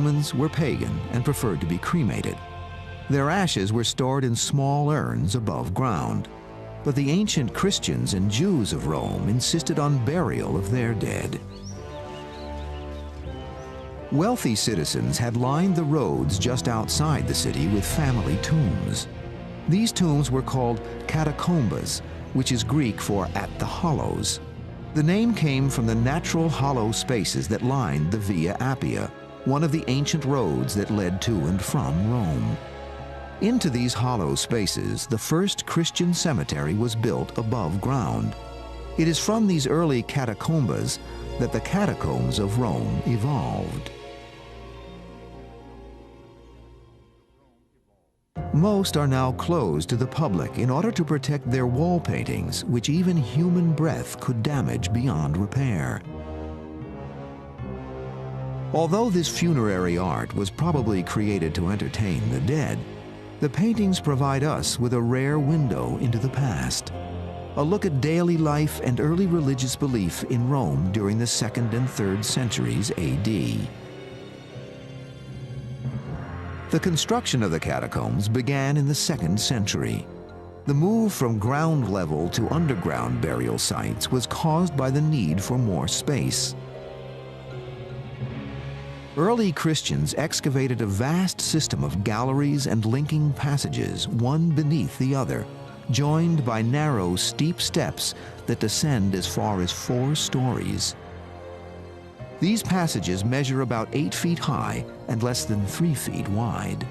Romans were pagan and preferred to be cremated. Their ashes were stored in small urns above ground. But the ancient Christians and Jews of Rome insisted on burial of their dead. Wealthy citizens had lined the roads just outside the city with family tombs. These tombs were called Catacombs, which is Greek for "at the hollows." The name came from the natural hollow spaces that lined the Via Appia, one of the ancient roads that led to and from Rome. Into these hollow spaces, the first Christian cemetery was built above ground. It is from these early catacombs that the Catacombs of Rome evolved. Most are now closed to the public in order to protect their wall paintings, which even human breath could damage beyond repair. Although this funerary art was probably created to entertain the dead, the paintings provide us with a rare window into the past, a look at daily life and early religious belief in Rome during the 2nd and 3rd centuries AD. The construction of the catacombs began in the 2nd century. The move from ground level to underground burial sites was caused by the need for more space. Early Christians excavated a vast system of galleries and linking passages, one beneath the other, joined by narrow, steep steps that descend as far as 4 stories. These passages measure about 8 feet high and less than 3 feet wide.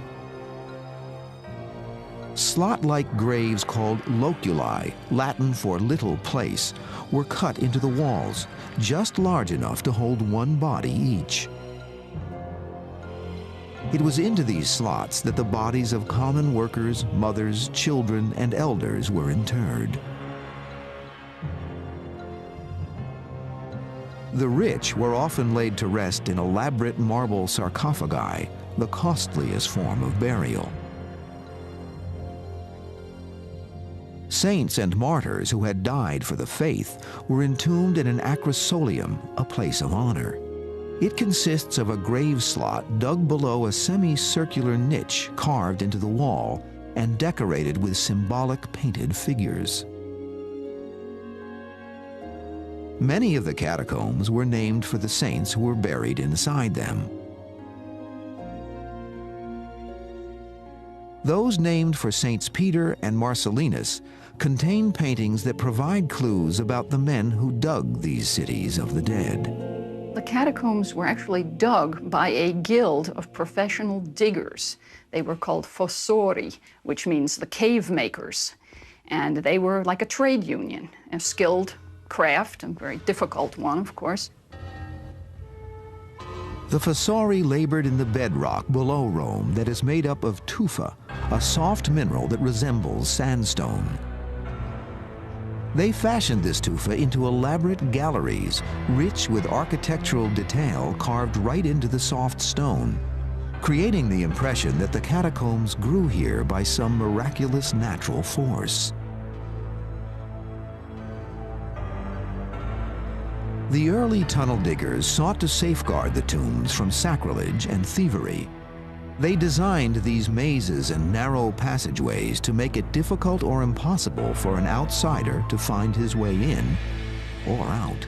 Slot-like graves called loculi, Latin for little place, were cut into the walls, just large enough to hold one body each. It was into these slots that the bodies of common workers, mothers, children, and elders were interred. The rich were often laid to rest in elaborate marble sarcophagi, the costliest form of burial. Saints and martyrs who had died for the faith were entombed in an acrosolium, a place of honor. It consists of a grave slot dug below a semicircular niche carved into the wall and decorated with symbolic painted figures. Many of the catacombs were named for the saints who were buried inside them. Those named for Saints Peter and Marcellinus contain paintings that provide clues about the men who dug these cities of the dead. The catacombs were actually dug by a guild of professional diggers. They were called fossori, which means the cave makers. And they were like a trade union, a skilled craft, a very difficult one, of course. The fossori labored in the bedrock below Rome that is made up of tufa, a soft mineral that resembles sandstone. They fashioned this tufa into elaborate galleries, rich with architectural detail carved right into the soft stone, creating the impression that the catacombs grew here by some miraculous natural force. The early tunnel diggers sought to safeguard the tombs from sacrilege and thievery. They designed these mazes and narrow passageways to make it difficult or impossible for an outsider to find his way in or out.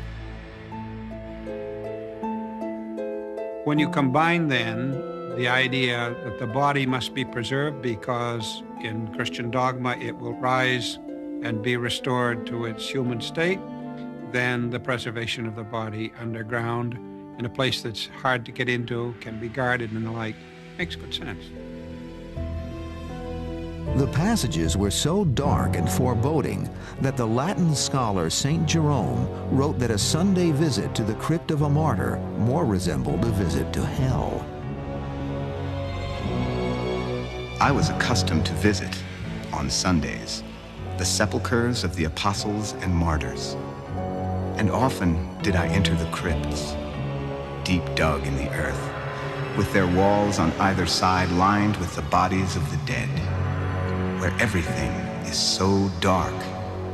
When you combine then the idea that the body must be preserved because in Christian dogma it will rise and be restored to its human state, then the preservation of the body underground in a place that's hard to get into, can be guarded and the like, makes good sense. The passages were so dark and foreboding that the Latin scholar St. Jerome wrote that a Sunday visit to the crypt of a martyr more resembled a visit to hell. I was accustomed to visit, on Sundays, the sepulchres of the apostles and martyrs. And often did I enter the crypts, deep dug in the earth, with their walls on either side lined with the bodies of the dead, where everything is so dark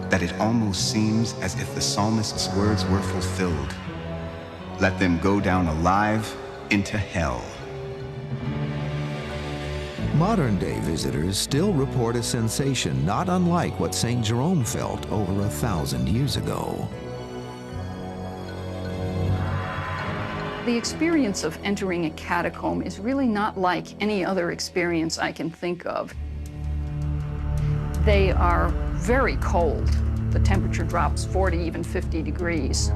that it almost seems as if the psalmist's words were fulfilled. Let them go down alive into hell, Modern-day visitors still report a sensation not unlike what St. Jerome felt over 1,000 years ago. The experience of entering a catacomb is really not like any other experience I can think of. They are very cold. The temperature drops 40, even 50 degrees.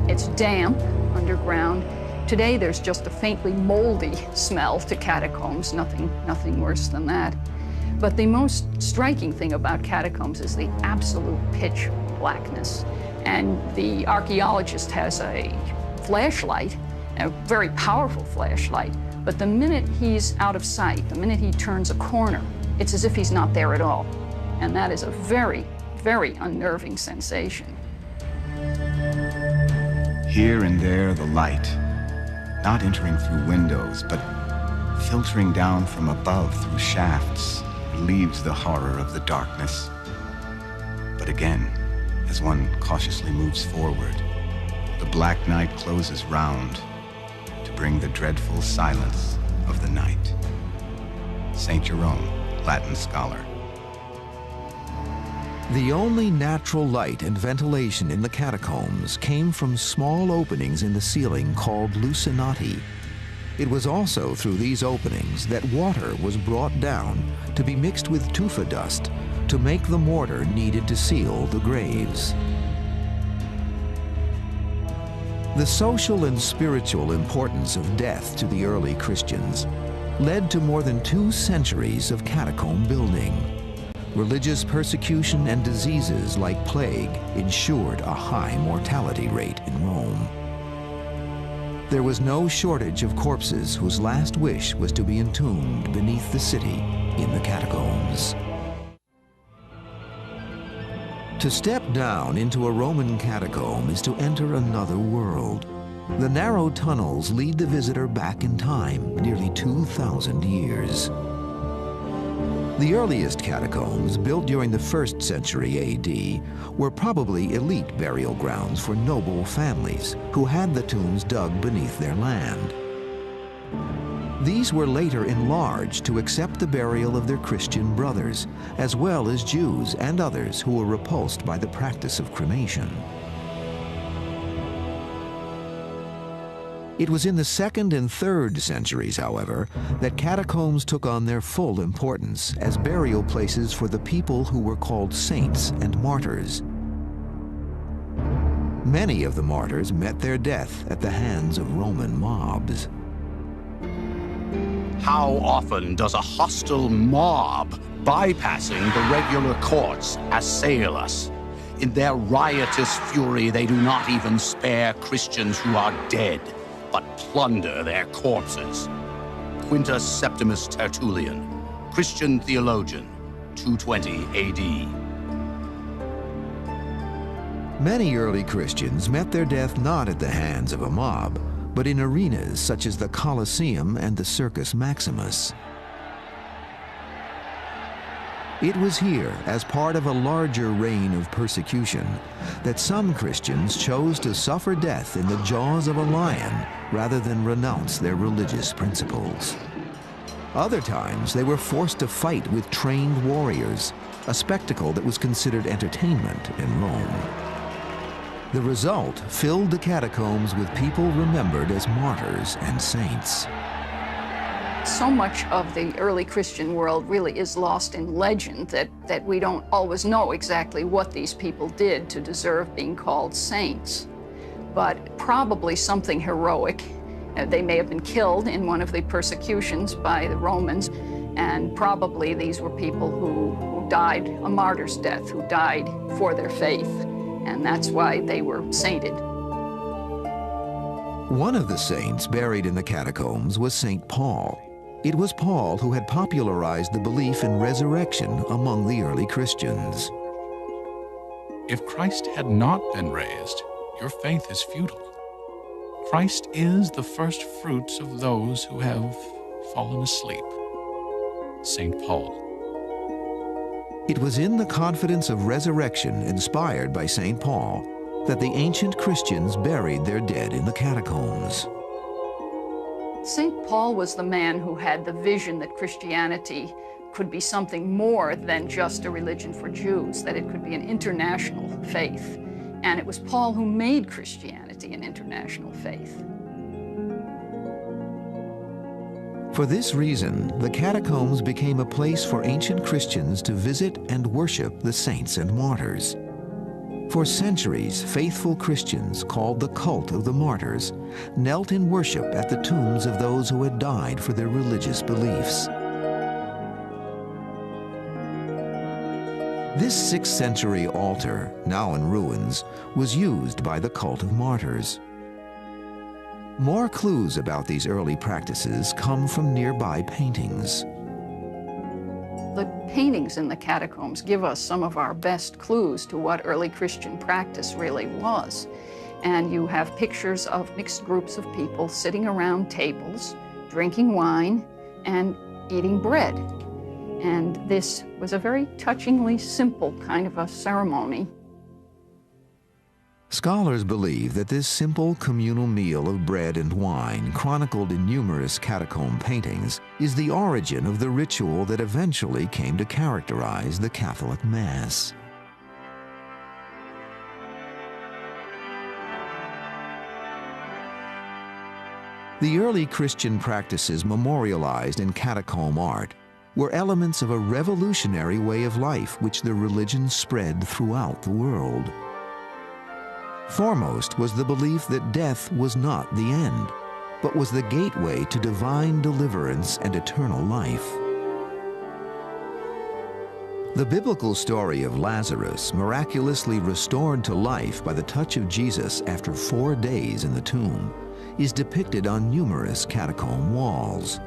It's damp underground. Today there's just a faintly moldy smell to catacombs, nothing worse than that. But the most striking thing about catacombs is the absolute pitch blackness. And the archaeologist has a flashlight, a very powerful flashlight, but the minute he's out of sight, the minute he turns a corner, it's as if he's not there at all. And that is a very, very unnerving sensation. Here and there, the light, not entering through windows, but filtering down from above through shafts, relieves the horror of the darkness. But again, as one cautiously moves forward, the black night closes round to bring the dreadful silence of the night. St. Jerome, Latin scholar. The only natural light and ventilation in the catacombs came from small openings in the ceiling called lucinati. It was also through these openings that water was brought down to be mixed with tufa dust to make the mortar needed to seal the graves. The social and spiritual importance of death to the early Christians led to more than 2 centuries of catacomb building. Religious persecution and diseases like plague ensured a high mortality rate in Rome. There was no shortage of corpses whose last wish was to be entombed beneath the city in the catacombs. To step down into a Roman catacomb is to enter another world. The narrow tunnels lead the visitor back in time, nearly 2,000 years. The earliest catacombs, built during the 1st century A.D., were probably elite burial grounds for noble families who had the tombs dug beneath their land. These were later enlarged to accept the burial of their Christian brothers, as well as Jews and others who were repulsed by the practice of cremation. It was in the 2nd and 3rd centuries, however, that catacombs took on their full importance as burial places for the people who were called saints and martyrs. Many of the martyrs met their death at the hands of Roman mobs. How often does a hostile mob, bypassing the regular courts, assail us? In their riotous fury, they do not even spare Christians who are dead, but plunder their corpses. Quintus Septimus Tertullian, Christian theologian, 220 A.D. Many early Christians met their death not at the hands of a mob, but in arenas such as the Colosseum and the Circus Maximus. It was here, as part of a larger reign of persecution, that some Christians chose to suffer death in the jaws of a lion rather than renounce their religious principles. Other times, they were forced to fight with trained warriors, a spectacle that was considered entertainment in Rome. The result filled the catacombs with people remembered as martyrs and saints. So much of the early Christian world really is lost in legend that we don't always know exactly what these people did to deserve being called saints. But probably something heroic. They may have been killed in one of the persecutions by the Romans, and probably these were people who died a martyr's death, who died for their faith, and that's why they were sainted. One of the saints buried in the catacombs was St. Paul. It was Paul who had popularized the belief in resurrection among the early Christians. If Christ had not been raised, your faith is futile. Christ is the first fruits of those who have fallen asleep. St. Paul. It was in the confidence of resurrection inspired by St. Paul that the ancient Christians buried their dead in the catacombs. St. Paul was the man who had the vision that Christianity could be something more than just a religion for Jews, that it could be an international faith. And it was Paul who made Christianity an international faith. For this reason, the catacombs became a place for ancient Christians to visit and worship the saints and martyrs. For centuries, faithful Christians, called the cult of the martyrs, knelt in worship at the tombs of those who had died for their religious beliefs. This 6th century altar, now in ruins, was used by the cult of martyrs. More clues about these early practices come from nearby paintings. The paintings in the catacombs give us some of our best clues to what early Christian practice really was. And you have pictures of mixed groups of people sitting around tables, drinking wine, and eating bread. And this was a very touchingly simple kind of a ceremony. Scholars believe that this simple communal meal of bread and wine, chronicled in numerous catacomb paintings, is the origin of the ritual that eventually came to characterize the Catholic Mass. The early Christian practices memorialized in catacomb art were elements of a revolutionary way of life which the religion spread throughout the world. Foremost was the belief that death was not the end, but was the gateway to divine deliverance and eternal life. The biblical story of Lazarus, miraculously restored to life by the touch of Jesus after 4 days in the tomb, is depicted on numerous catacomb walls.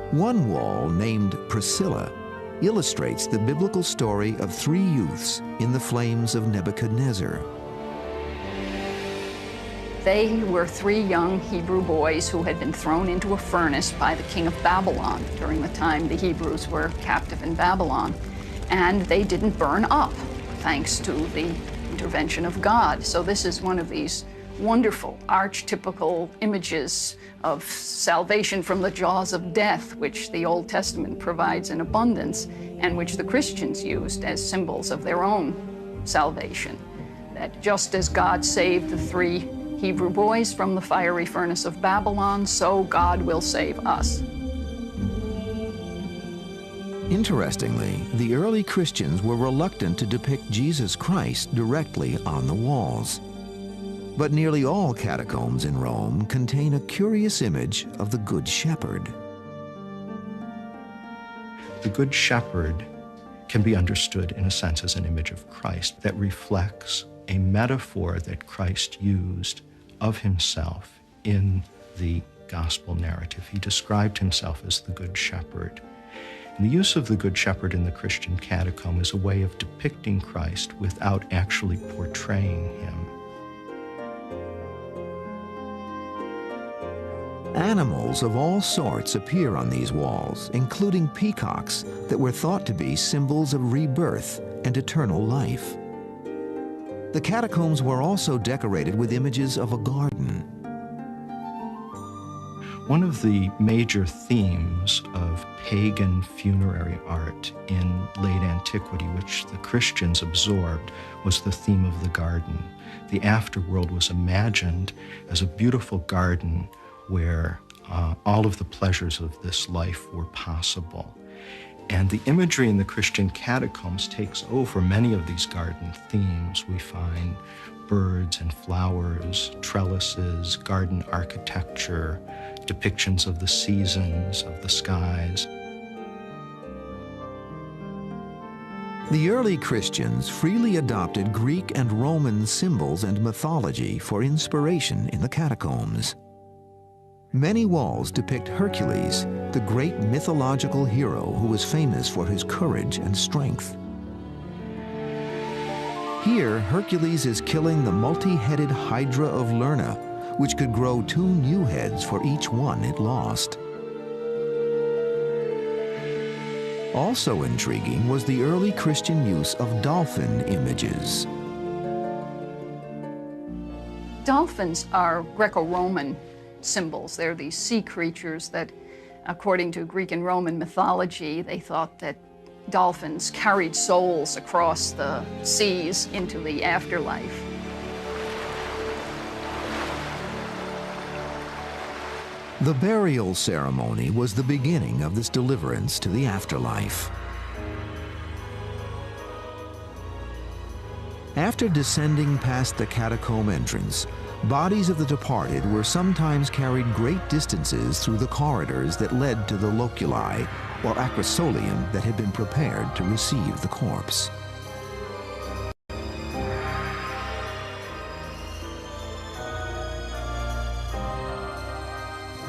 One wall, named Priscilla, illustrates the biblical story of 3 youths in the flames of Nebuchadnezzar. They were 3 young Hebrew boys who had been thrown into a furnace by the king of Babylon during the time the Hebrews were captive in Babylon. And they didn't burn up, thanks to the intervention of God. So this is one of these wonderful, archetypical images of salvation from the jaws of death, which the Old Testament provides in abundance, and which the Christians used as symbols of their own salvation. That just as God saved the 3 Hebrew boys from the fiery furnace of Babylon, so God will save us. Interestingly, the early Christians were reluctant to depict Jesus Christ directly on the walls. But nearly all catacombs in Rome contain a curious image of the Good Shepherd. The Good Shepherd can be understood in a sense as an image of Christ that reflects a metaphor that Christ used of himself in the gospel narrative. He described himself as the Good Shepherd. And the use of the Good Shepherd in the Christian catacomb is a way of depicting Christ without actually portraying him. Animals of all sorts appear on these walls, including peacocks that were thought to be symbols of rebirth and eternal life. The catacombs were also decorated with images of a garden. One of the major themes of pagan funerary art in late antiquity, which the Christians absorbed, was the theme of the garden. The afterworld was imagined as a beautiful garden where all of the pleasures of this life were possible. And the imagery in the Christian catacombs takes over many of these garden themes. We find birds and flowers, trellises, garden architecture, depictions of the seasons, of the skies. The early Christians freely adopted Greek and Roman symbols and mythology for inspiration in the catacombs. Many walls depict Hercules, the great mythological hero who was famous for his courage and strength. Here, Hercules is killing the multi-headed Hydra of Lerna, which could grow 2 new heads for each one it lost. Also intriguing was the early Christian use of dolphin images. Dolphins are Greco-Roman symbols. They're these sea creatures that, according to Greek and Roman mythology, they thought that dolphins carried souls across the seas into the afterlife. The burial ceremony was the beginning of this deliverance to the afterlife. After descending past the catacomb entrance, bodies of the departed were sometimes carried great distances through the corridors that led to the loculi, or acrosolium, that had been prepared to receive the corpse.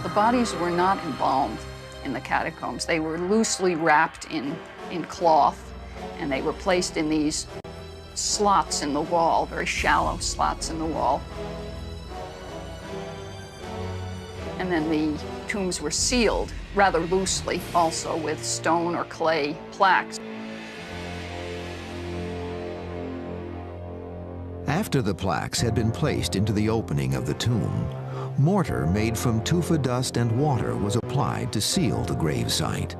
The bodies were not embalmed in the catacombs. They were loosely wrapped in cloth, and they were placed in these slots in the wall, very shallow slots in the wall. And then the tombs were sealed rather loosely, also with stone or clay plaques. After the plaques had been placed into the opening of the tomb, mortar made from tufa dust and water was applied to seal the gravesite.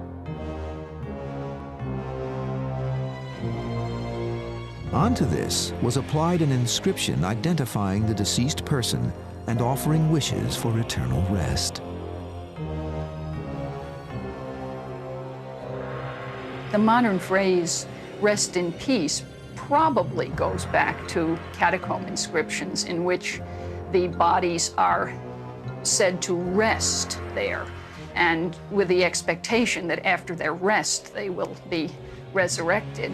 Onto this was applied an inscription identifying the deceased person and offering wishes for eternal rest. The modern phrase, "rest in peace," probably goes back to catacomb inscriptions in which the bodies are said to rest there, and with the expectation that after their rest they will be resurrected.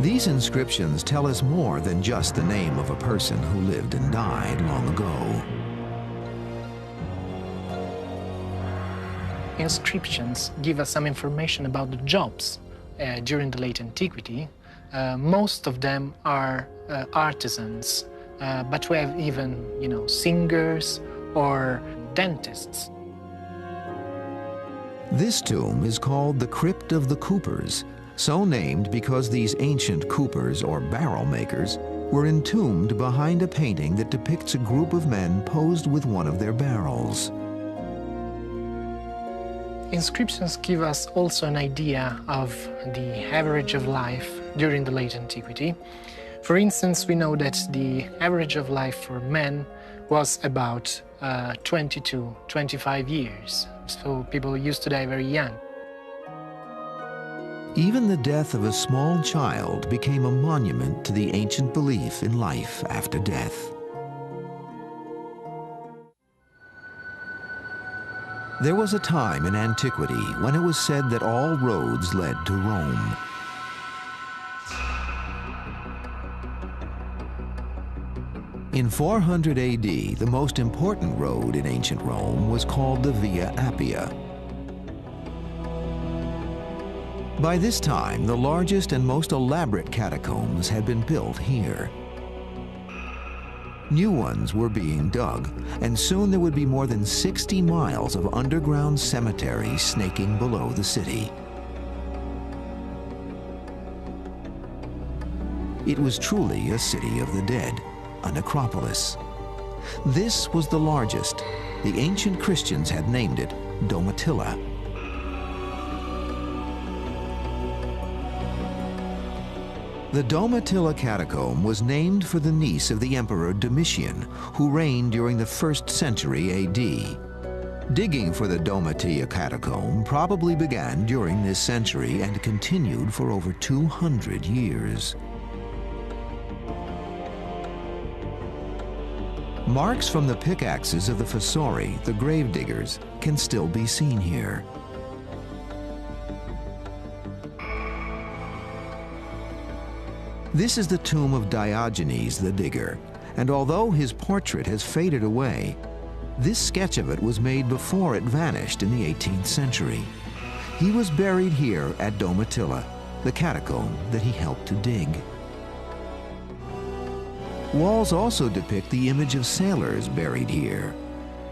These inscriptions tell us more than just the name of a person who lived and died long ago. Inscriptions give us some information about the jobs during the late antiquity. Most of them are artisans, but we have even, singers or dentists. This tomb is called the Crypt of the Coopers, so named because these ancient coopers, or barrel makers, were entombed behind a painting that depicts a group of men posed with one of their barrels. Inscriptions give us also an idea of the average of life during the late antiquity. For instance, we know that the average of life for men was about 20 to 25 years. So people used to die very young. Even the death of a small child became a monument to the ancient belief in life after death. There was a time in antiquity when it was said that all roads led to Rome. In 400 AD, the most important road in ancient Rome was called the Via Appia. By this time, the largest and most elaborate catacombs had been built here. New ones were being dug, and soon there would be more than 60 miles of underground cemeteries snaking below the city. It was truly a city of the dead, a necropolis. This was the largest. The ancient Christians had named it Domitilla. The Domitilla catacomb was named for the niece of the Emperor Domitian, who reigned during the 1st century AD. Digging for the Domitilla catacomb probably began during this century and continued for over 200 years. Marks from the pickaxes of the fossori, the gravediggers, can still be seen here. This is the tomb of Diogenes the digger, and although his portrait has faded away, this sketch of it was made before it vanished in the 18th century. He was buried here at Domitilla, the catacomb that he helped to dig. Walls also depict the image of sailors buried here.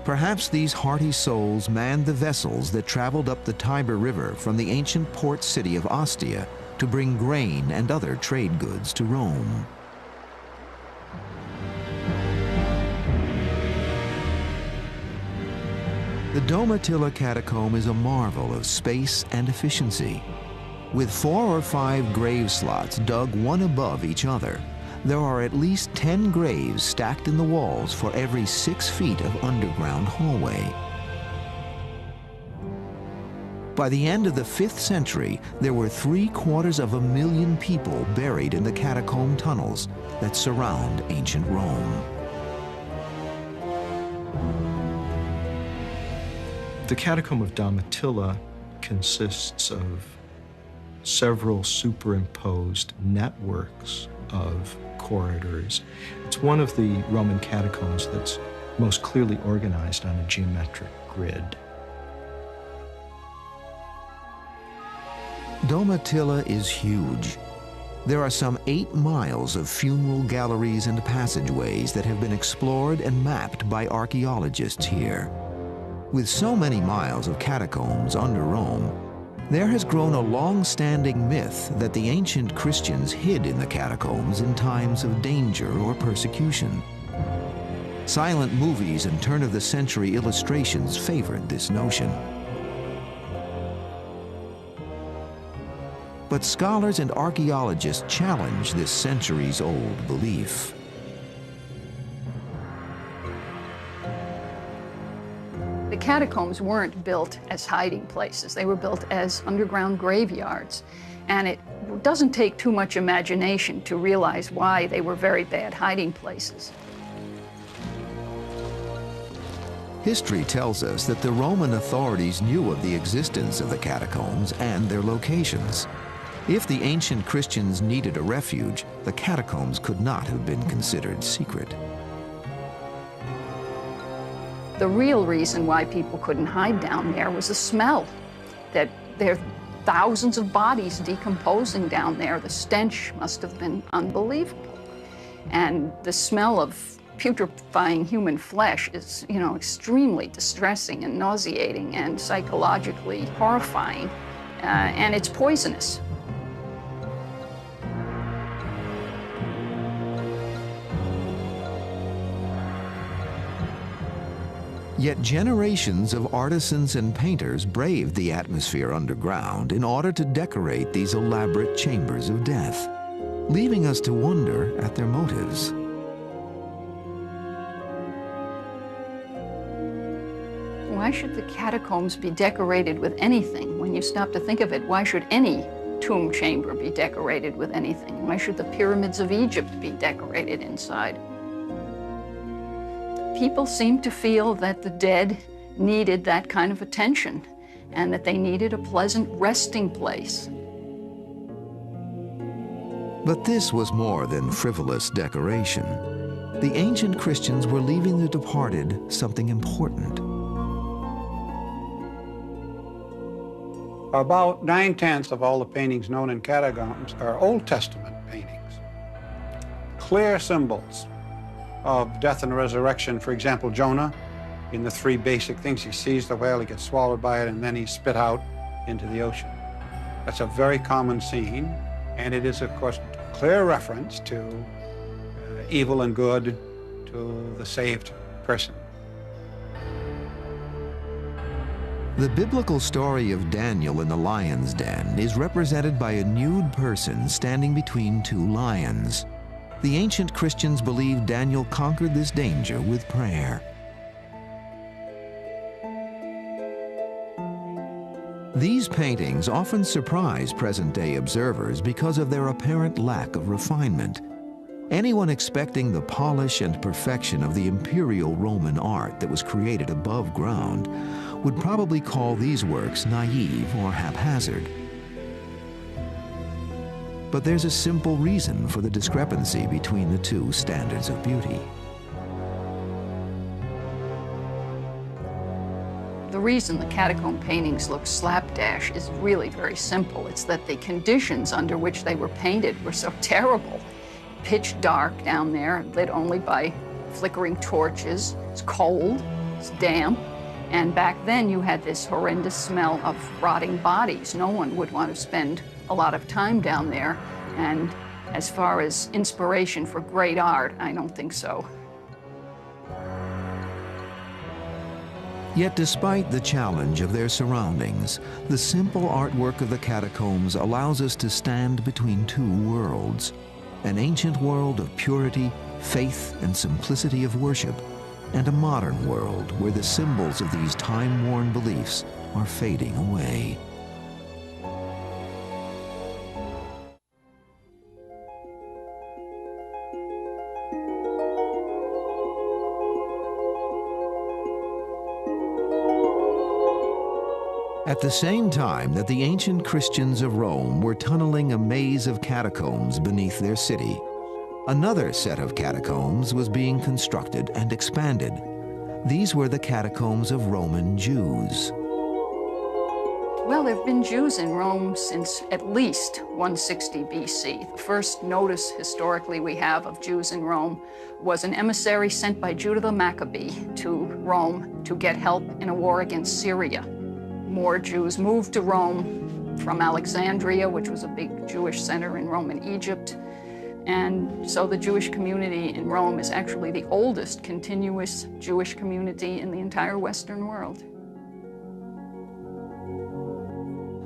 Perhaps these hearty souls manned the vessels that traveled up the Tiber River from the ancient port city of Ostia to bring grain and other trade goods to Rome. The Dom Attila catacomb is a marvel of space and efficiency. With 4 or 5 grave slots dug one above each other, there are at least 10 graves stacked in the walls for every 6 feet of underground hallway. By the end of the 5th century, there were 750,000 people buried in the catacomb tunnels that surround ancient Rome. The Catacomb of Dom Attila consists of several superimposed networks of corridors. It's one of the Roman catacombs that's most clearly organized on a geometric grid. Dom Attila is huge. There are some 8 miles of funeral galleries and passageways that have been explored and mapped by archaeologists here. With so many miles of catacombs under Rome, there has grown a long-standing myth that the ancient Christians hid in the catacombs in times of danger or persecution. Silent movies and turn-of-the-century illustrations favored this notion. But scholars and archaeologists challenge this centuries-old belief. The catacombs weren't built as hiding places. They were built as underground graveyards. And it doesn't take too much imagination to realize why they were very bad hiding places. History tells us that the Roman authorities knew of the existence of the catacombs and their locations. If the ancient Christians needed a refuge, the catacombs could not have been considered secret. The real reason why people couldn't hide down there was the smell. That there are thousands of bodies decomposing down there. The stench must have been unbelievable. And the smell of putrefying human flesh is, extremely distressing and nauseating and psychologically horrifying. And it's poisonous. Yet generations of artisans and painters braved the atmosphere underground in order to decorate these elaborate chambers of death, leaving us to wonder at their motives. Why should the catacombs be decorated with anything? When you stop to think of it, why should any tomb chamber be decorated with anything? Why should the pyramids of Egypt be decorated inside? People seem to feel that the dead needed that kind of attention and that they needed a pleasant resting place. But this was more than frivolous decoration. The ancient Christians were leaving the departed something important. About 9/10 of all the paintings known in catacombs are Old Testament paintings. Clear symbols of death and resurrection. For example, Jonah, in the 3 basic things, he sees the whale, he gets swallowed by it, and then he's spit out into the ocean. That's a very common scene, and it is, of course, a clear reference to evil and good, to the saved person. The biblical story of Daniel in the lion's den is represented by a nude person standing between 2 lions. The ancient Christians believed Daniel conquered this danger with prayer. These paintings often surprise present-day observers because of their apparent lack of refinement. Anyone expecting the polish and perfection of the imperial Roman art that was created above ground would probably call these works naive or haphazard. But there's a simple reason for the discrepancy between the 2 standards of beauty. The reason the catacomb paintings look slapdash is really very simple. It's that the conditions under which they were painted were so terrible. Pitch dark down there, lit only by flickering torches. It's cold, it's damp. And back then you had this horrendous smell of rotting bodies. No one would want to spend a lot of time down there. And as far as inspiration for great art, I don't think so. Yet despite the challenge of their surroundings, the simple artwork of the catacombs allows us to stand between two worlds, an ancient world of purity, faith, and simplicity of worship, and a modern world where the symbols of these time-worn beliefs are fading away. At the same time that the ancient Christians of Rome were tunneling a maze of catacombs beneath their city, another set of catacombs was being constructed and expanded. These were the catacombs of Roman Jews. Well, there have been Jews in Rome since at least 160 BC. The first notice historically we have of Jews in Rome was an emissary sent by Judah the Maccabee to Rome to get help in a war against Syria. More Jews moved to Rome from Alexandria, which was a big Jewish center in Roman Egypt. And so the Jewish community in Rome is actually the oldest continuous Jewish community in the entire Western world.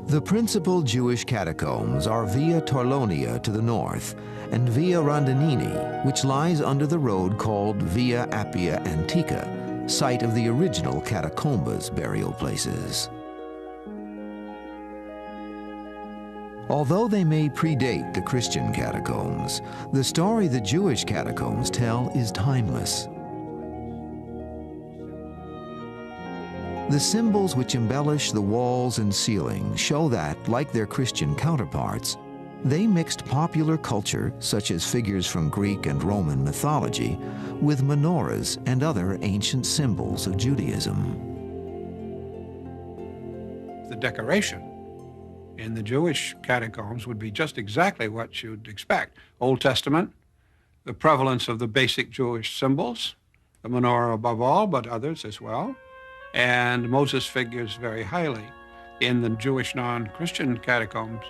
The principal Jewish catacombs are Via Torlonia to the north and Via Rondinini, which lies under the road called Via Appia Antica, site of the original Catacombas burial places. Although they may predate the Christian catacombs, the story the Jewish catacombs tell is timeless. The symbols which embellish the walls and ceiling show that, like their Christian counterparts, they mixed popular culture, such as figures from Greek and Roman mythology, with menorahs and other ancient symbols of Judaism. The decoration in the Jewish catacombs would be just exactly what you'd expect. Old Testament, the prevalence of the basic Jewish symbols, the menorah above all, but others as well, and Moses figures very highly. In the Jewish non-Christian catacombs,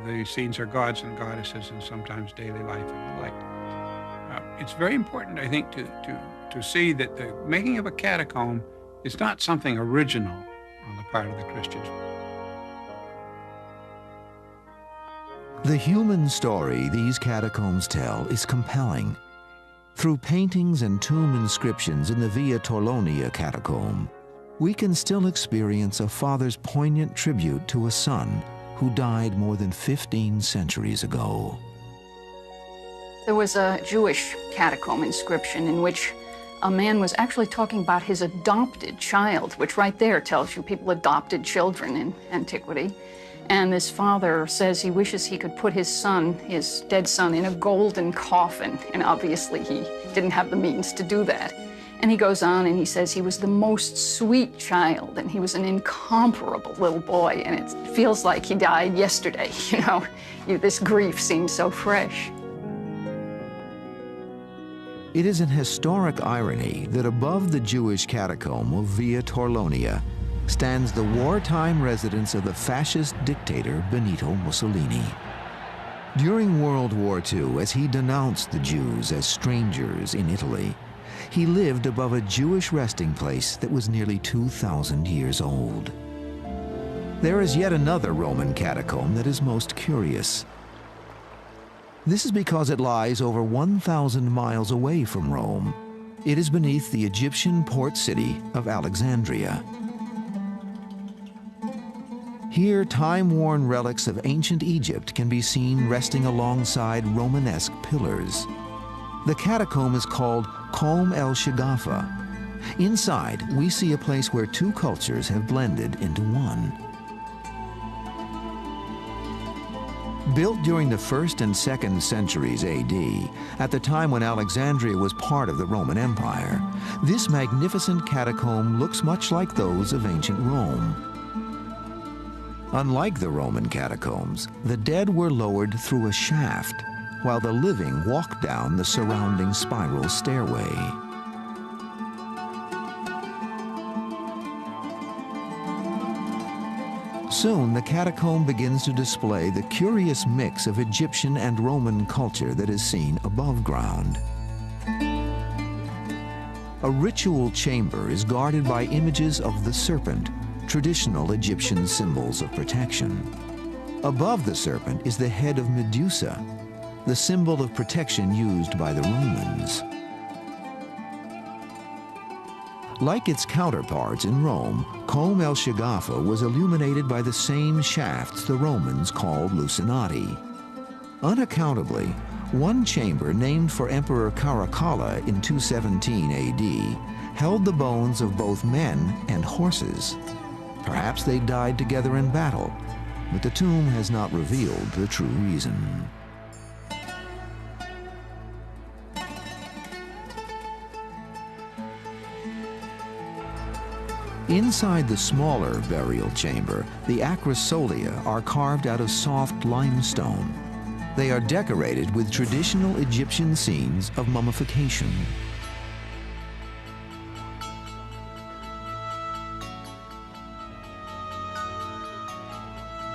the scenes are gods and goddesses and sometimes daily life and the like. It's very important, I think, to see that the making of a catacomb is not something original on the part of the Christians. The human story these catacombs tell is compelling. Through paintings and tomb inscriptions in the Via Torlonia catacomb, we can still experience a father's poignant tribute to a son who died more than 15 centuries ago. There was a Jewish catacomb inscription in which a man was actually talking about his adopted child, which right there tells you people adopted children in antiquity. And this father says he wishes he could put his son, his dead son, in a golden coffin. And obviously he didn't have the means to do that. And he goes on and he says he was the most sweet child and he was an incomparable little boy. And it feels like he died yesterday, you know. This grief seems so fresh. It is an historic irony that above the Jewish catacomb of Via Torlonia stands the wartime residence of the fascist dictator Benito Mussolini. During World War II, as he denounced the Jews as strangers in Italy, he lived above a Jewish resting place that was nearly 2,000 years old. There is yet another Roman catacomb that is most curious. This is because it lies over 1,000 miles away from Rome. It is beneath the Egyptian port city of Alexandria. Here, time-worn relics of ancient Egypt can be seen resting alongside Romanesque pillars. The catacomb is called Combe el Shagafa. Inside, we see a place where two cultures have blended into one. Built during the 1st and 2nd centuries AD, at the time when Alexandria was part of the Roman Empire, this magnificent catacomb looks much like those of ancient Rome. Unlike the Roman catacombs, the dead were lowered through a shaft, while the living walked down the surrounding spiral stairway. Soon, the catacomb begins to display the curious mix of Egyptian and Roman culture that is seen above ground. a ritual chamber is guarded by images of the serpent, traditional Egyptian symbols of protection. Above the serpent is the head of Medusa, the symbol of protection used by the Romans. Like its counterparts in Rome, Comb el Shagafa was illuminated by the same shafts the Romans called lucinati. Unaccountably, one chamber named for Emperor Caracalla in 217 AD held the bones of both men and horses. Perhaps they died together in battle, but the tomb has not revealed the true reason. Inside the smaller burial chamber, the acrosolia are carved out of soft limestone. They are decorated with traditional Egyptian scenes of mummification.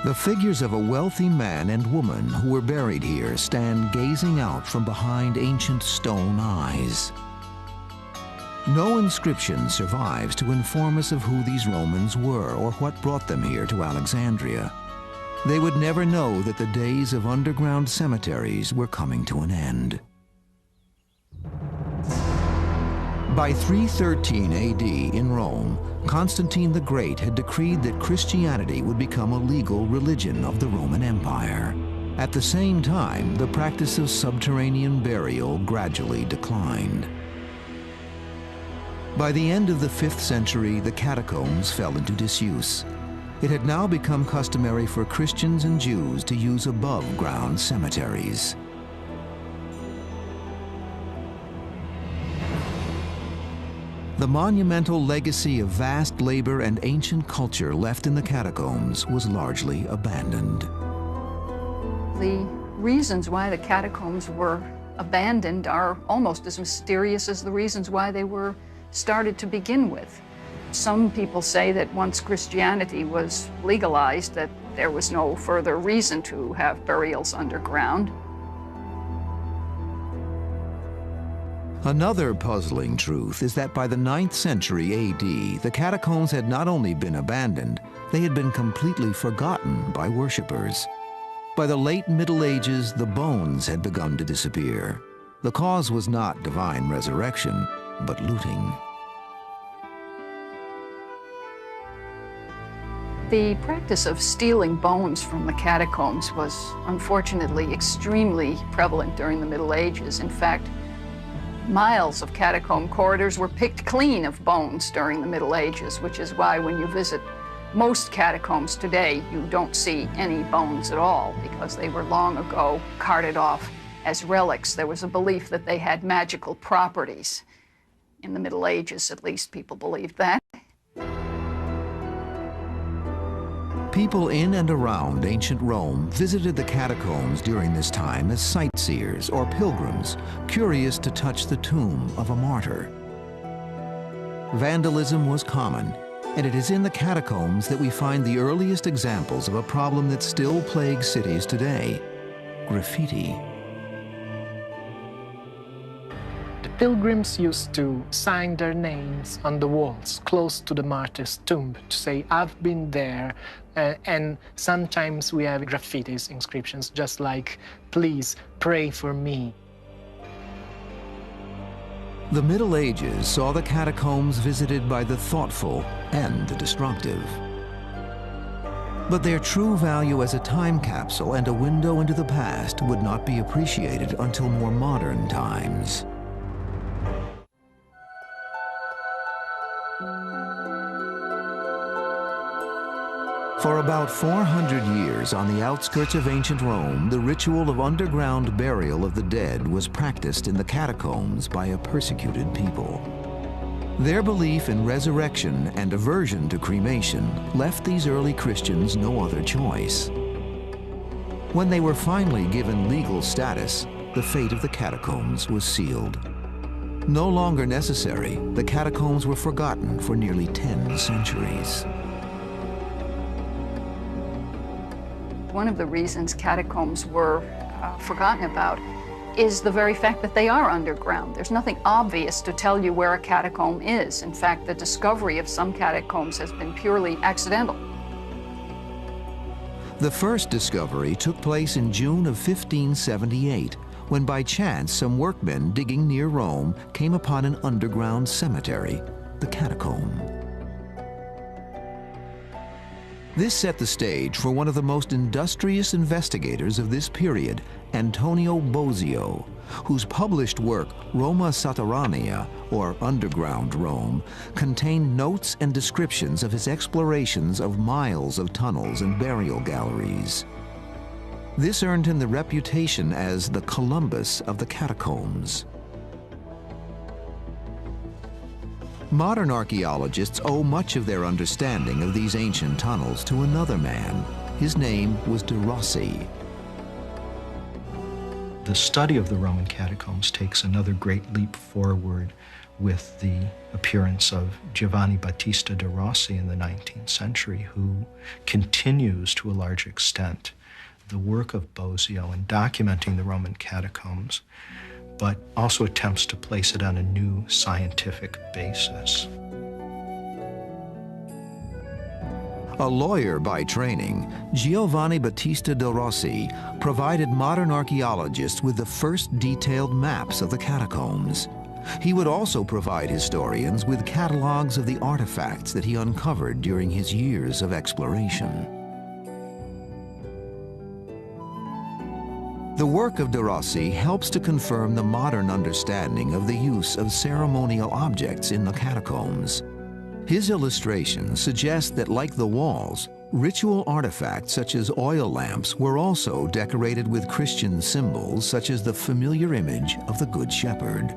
The figures of a wealthy man and woman who were buried here stand gazing out from behind ancient stone eyes. No inscription survives to inform us of who these Romans were or what brought them here to Alexandria. They would never know that the days of underground cemeteries were coming to an end. By 313 AD in Rome, Constantine the Great had decreed that Christianity would become a legal religion of the Roman Empire. At the same time, the practice of subterranean burial gradually declined. By the end of the 5th century, the catacombs fell into disuse. It had now become customary for Christians and Jews to use above-ground cemeteries. The monumental legacy of vast labor and ancient culture left in the catacombs was largely abandoned. The reasons why the catacombs were abandoned are almost as mysterious as the reasons why they were started to begin with. Some people say that once Christianity was legalized, that there was no further reason to have burials underground. Another puzzling truth is that by the 9th century AD, the catacombs had not only been abandoned, they had been completely forgotten by worshippers. By the late Middle Ages, the bones had begun to disappear. The cause was not divine resurrection, but looting. The practice of stealing bones from the catacombs was unfortunately extremely prevalent during the Middle Ages. In fact, miles of catacomb corridors were picked clean of bones during the Middle Ages, which is why when you visit most catacombs today, you don't see any bones at all, because they were long ago carted off as relics. There was a belief that they had magical properties. In the Middle Ages, at least, people believed that. People in and around ancient Rome visited the catacombs during this time as sightseers or pilgrims, curious to touch the tomb of a martyr. Vandalism was common, and it is in the catacombs that we find the earliest examples of a problem that still plagues cities today: graffiti. Pilgrims used to sign their names on the walls close to the martyr's tomb to say, "I've been there," and sometimes we have graffitis, inscriptions, just like, "Please pray for me." The Middle Ages saw the catacombs visited by the thoughtful and the destructive. But their true value as a time capsule and a window into the past would not be appreciated until more modern times. For about 400 years on the outskirts of ancient Rome, the ritual of underground burial of the dead was practiced in the catacombs by a persecuted people. Their belief in resurrection and aversion to cremation left these early Christians no other choice. When they were finally given legal status, the fate of the catacombs was sealed. No longer necessary, the catacombs were forgotten for nearly 10 centuries. One of the reasons catacombs were forgotten about is the very fact that they are underground. There's nothing obvious to tell you where a catacomb is. In fact, the discovery of some catacombs has been purely accidental. The first discovery took place in June of 1578, when by chance some workmen digging near Rome came upon an underground cemetery, the catacomb. This set the stage for one of the most industrious investigators of this period, Antonio Bosio, whose published work, Roma Sotterranea, or Underground Rome, contained notes and descriptions of his explorations of miles of tunnels and burial galleries. This earned him the reputation as the Columbus of the catacombs. Modern archaeologists owe much of their understanding of these ancient tunnels to another man. His name was de Rossi. The study of the Roman catacombs takes another great leap forward with the appearance of Giovanni Battista de Rossi in the 19th century, who continues to a large extent the work of Bosio in documenting the Roman catacombs, but also attempts to place it on a new scientific basis. A lawyer by training, Giovanni Battista de Rossi provided modern archaeologists with the first detailed maps of the catacombs. He would also provide historians with catalogs of the artifacts that he uncovered during his years of exploration. The work of de Rossi helps to confirm the modern understanding of the use of ceremonial objects in the catacombs. His illustrations suggest that, like the walls, ritual artifacts such as oil lamps were also decorated with Christian symbols such as the familiar image of the Good Shepherd.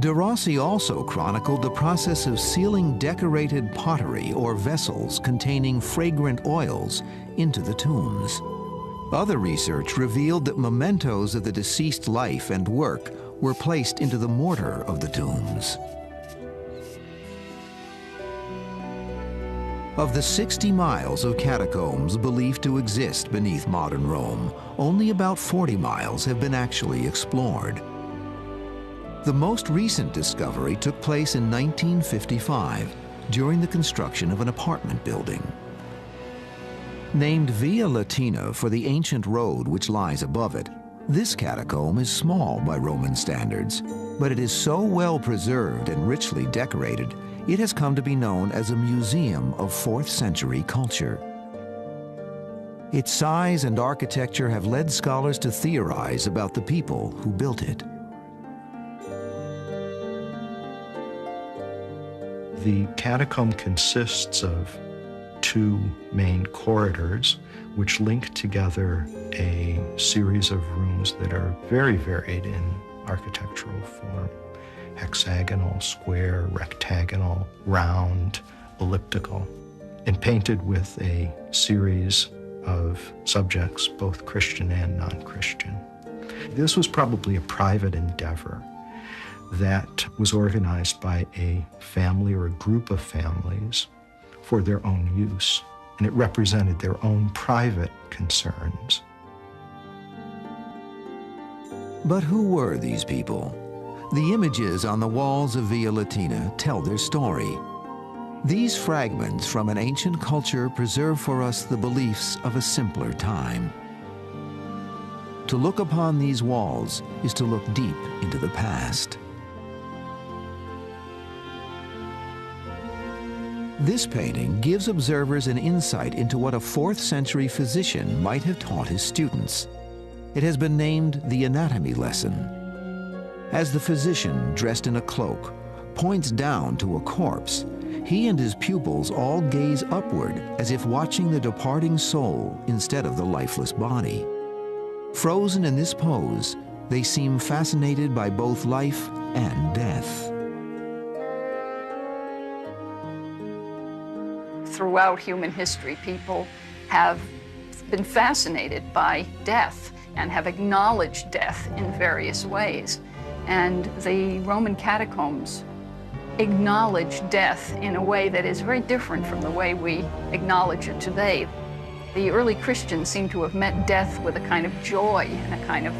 De Rossi also chronicled the process of sealing decorated pottery or vessels containing fragrant oils into the tombs. Other research revealed that mementos of the deceased life and work were placed into the mortar of the tombs. Of the 60 miles of catacombs believed to exist beneath modern Rome, only about 40 miles have been actually explored. The most recent discovery took place in 1955 during the construction of an apartment building. Named Via Latina for the ancient road which lies above it, this catacomb is small by Roman standards, but it is so well preserved and richly decorated, it has come to be known as a museum of 4th century culture. Its size and architecture have led scholars to theorize about the people who built it. The catacomb consists of 2 main corridors which link together a series of rooms that are very varied in architectural form: hexagonal, square, rectagonal, round, elliptical, and painted with a series of subjects, both Christian and non-Christian. This was probably a private endeavor that was organized by a family or a group of families for their own use, and it represented their own private concerns. But who were these people? The images on the walls of Via Latina tell their story. These fragments from an ancient culture preserve for us the beliefs of a simpler time. To look upon these walls is to look deep into the past. This painting gives observers an insight into what a 4th century physician might have taught his students. It has been named the anatomy lesson. As the physician, dressed in a cloak, points down to a corpse, he and his pupils all gaze upward as if watching the departing soul instead of the lifeless body. Frozen in this pose, they seem fascinated by both life and death. Throughout human history, people have been fascinated by death and have acknowledged death in various ways. And the Roman catacombs acknowledge death in a way that is very different from the way we acknowledge it today. The early Christians seem to have met death with a kind of joy and a kind of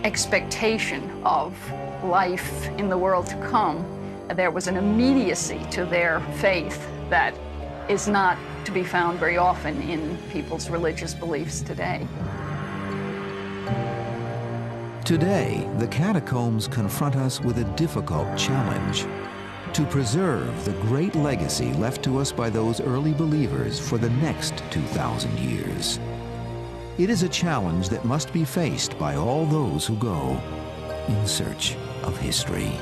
expectation of life in the world to come. There was an immediacy to their faith that is not to be found very often in people's religious beliefs today. Today, the catacombs confront us with a difficult challenge: to preserve the great legacy left to us by those early believers for the next 2,000 years. It is a challenge that must be faced by all those who go in search of history.